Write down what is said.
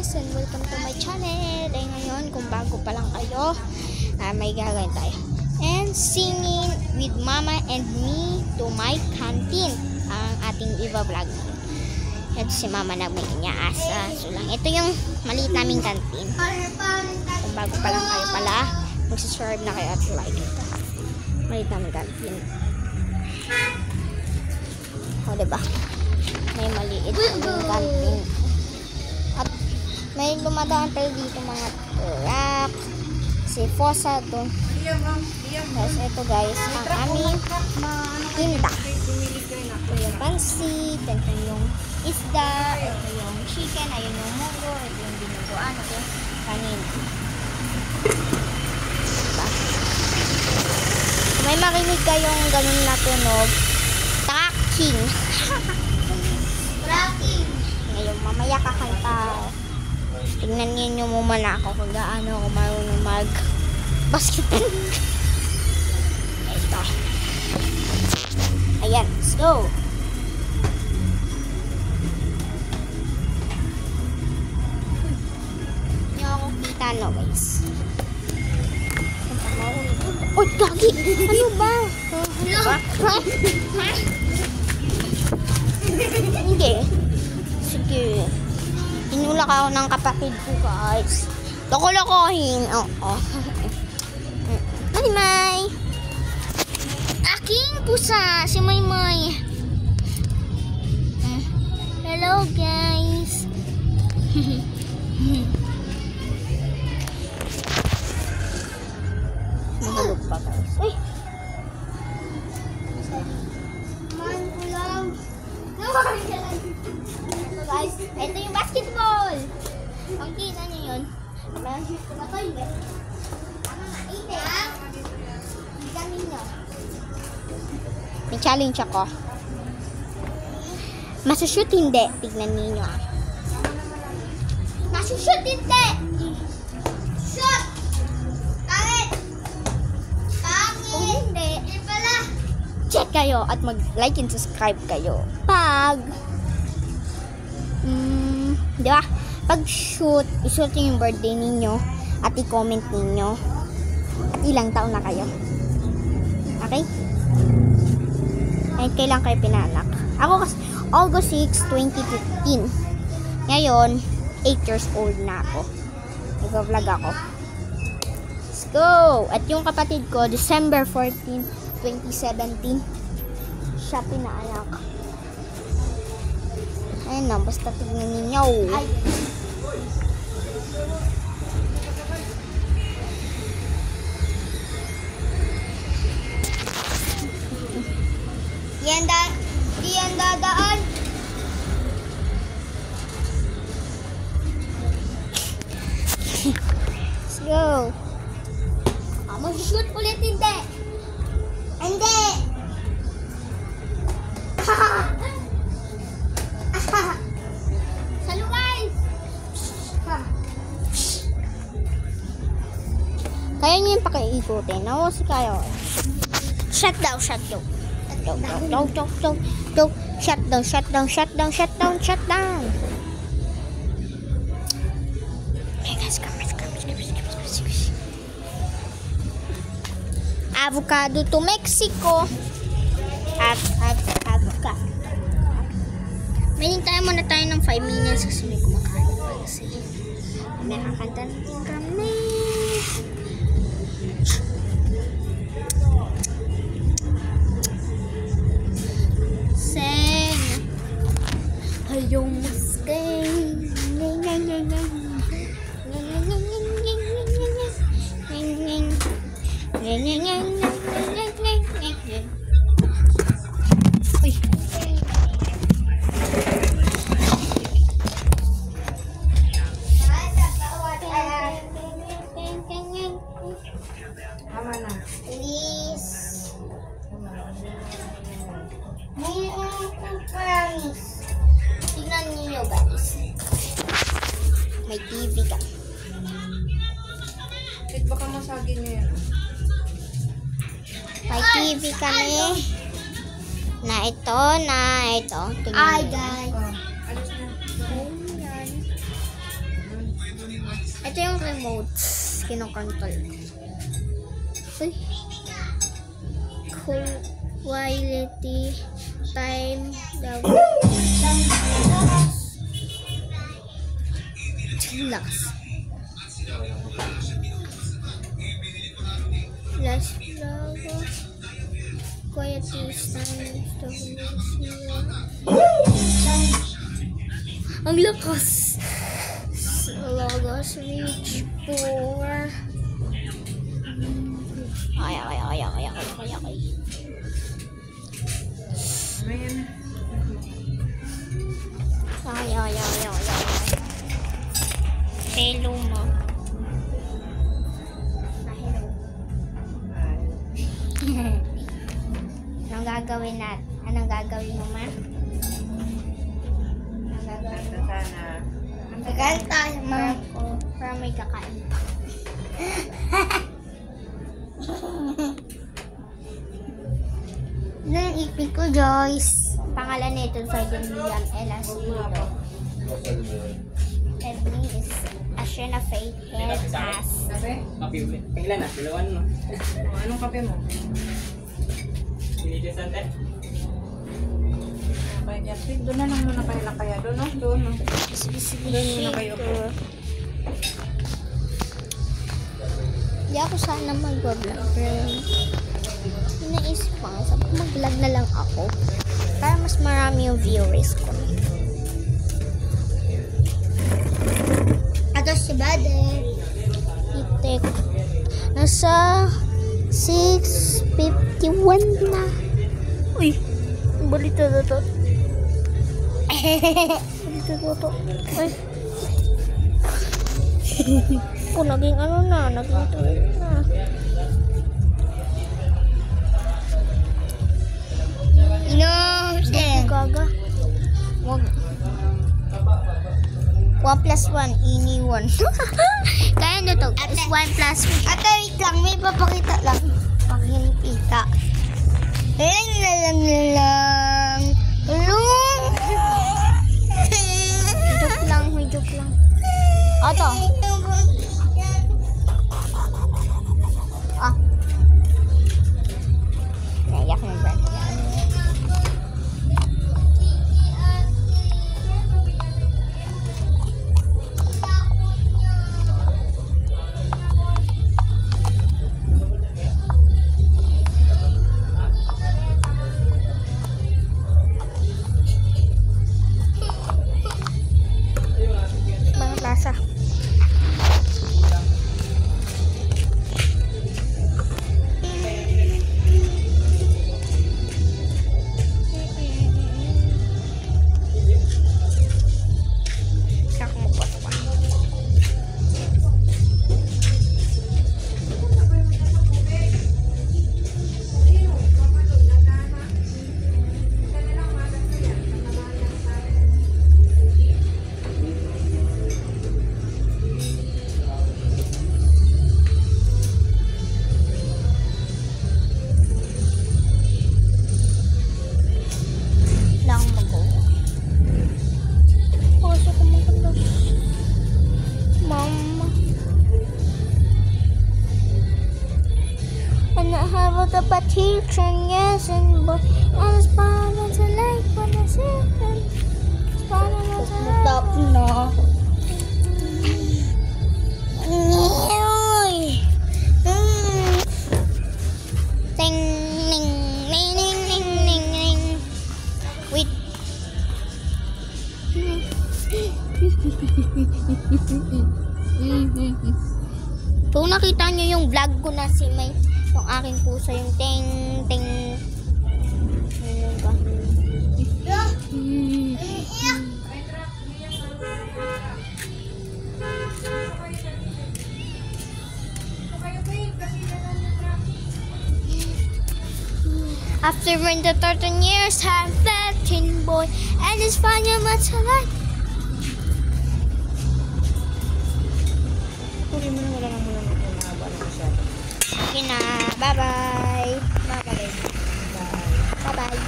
guys, and welcome to my channel. Ay ngayon, kung bago pa lang kayo, may gagawin tayo. And singing with mama and me to my canteen. Ang ating iba-vlog. Ito si mama na may niya-asa. So lang, ito yung maliit naming canteen. Kung bago pa lang kayo pala, mag-subscribe na kayo at like ito. Maliit naming canteen. O, diba? May maliit naming canteen. At may dumadaan tayo dito mga truck. Si Fosa to. Guys, ito guys, ang aming tinda. Ito yung pansit, ito yung isda, ito yung chicken, ayun yung mugo, ito yung binuguan, ito yung kanin. Diba? Kung may marinig kayong ganun na tunog, tracking. Tracking. Ngayon, mamaya kakanta. Tingnan niyo mo man ako kung gaano ako marunong mag-basketball. Ito. Ayan, let's go. Hindi ako kita, no guys. Uy, gagi! Ano ba? Ano ba? Hindi. Sige. Tinulak ako ng kapatid ko, guys. Loko-lokohin. Oo. Maymay. Aking pusa. Si Maymay. Hello, guys. Mahulog pa, guys. Uy! Man ko lang. Guys, ito yung basketball. Kung kita nyo yun, may challenge ako. Masushoot hindi. Tignan ninyo ah. Masushoot hindi. Shoot! Kahit! Kung hindi, check kayo at mag-like and subscribe kayo. Pag di ba? Pag shoot, i-shoot yung birthday ninyo at i-comment ninyo at ilang taon na kayo. Okay? Ay, kailan kayo pinanak? Ako kasi August 6, 2015. Ngayon, 8 years old na ako. Nag-vlog ako. Let's go! At yung kapatid ko, December 14, 2017. Siya pinaanak. Ayun na, basta tignan ninyo. Ay. Di yan dadaan. Let's go. Mag-shoot ulit, hindi. Hindi. Salukay! Kaya nyo yung pakiikutin. Nawasi kayo. Shut down. Shut down. Okay guys, come. Avocado to Mexico. Avocado. Mainin tayo muna tayo ng 5 minutes kasi may kumakain pa kasi may kakanta natin kami. Sing hayong masking uy. Tama na. Please. Tingnan niyo guys. May TV ka. Wait, baka masagin niyo yan. May TV kami. Na ito. Tingnan Ay, niyo. guys. Alis na. Ito yung remote. Kinokontrol. Uy. Quality time daw. Relax. Last level. Quality time ang lakas. Logos reach 4. Ay. Hello mo. Anong gagawin natin? Anong gagawin mo, ma? Anong gagawin mo? Kakain tayo, ma. Para may kakain pa. Nang ipin ko, Joyce. Pangalan nito sa William Elasmito. Edwin is Ashena Faith Head Ass. Kape? Kape ulit. Pangilan na? Dalawan mo. Anong kape mo? Sinidyo sante? Kaya dyan. Doon na lang muna kayo kaya. Doon, no? Doon, no? Doon muna kayo po. Hindi ako sana mag-vlog. Naisip ko, sabi ko mag-vlog na lang ako. Para mas marami yung viewers ko. Ato si Bade. Itek. Nasa 6:51 na. Uy, balito na to. Balito na to. Ay. Oh, naging ano na, naging tuloy na. Gaga. Wag. 1 plus 1, ini 1. Kaya nyo to, is 1 plus 1. Ate, wait lang, may papakita lang. Pakita. Lang. Joke lang. Ato. Ah. Naiyak na ba? Lasa. The teacher, yes, and but I was born to like when I said stop no. Ting ning ning ning ning ning ning. Wait. Kung nakita nyo yung vlog ko na si May, yung aking puso, yung ting ting. Ano ba? After when the 13 years have 13 boy and his final much alike. Kunin mo na, wala lang muna mahaba na masyado. Okay na. Bye-bye. Bye-bye. Bye-bye.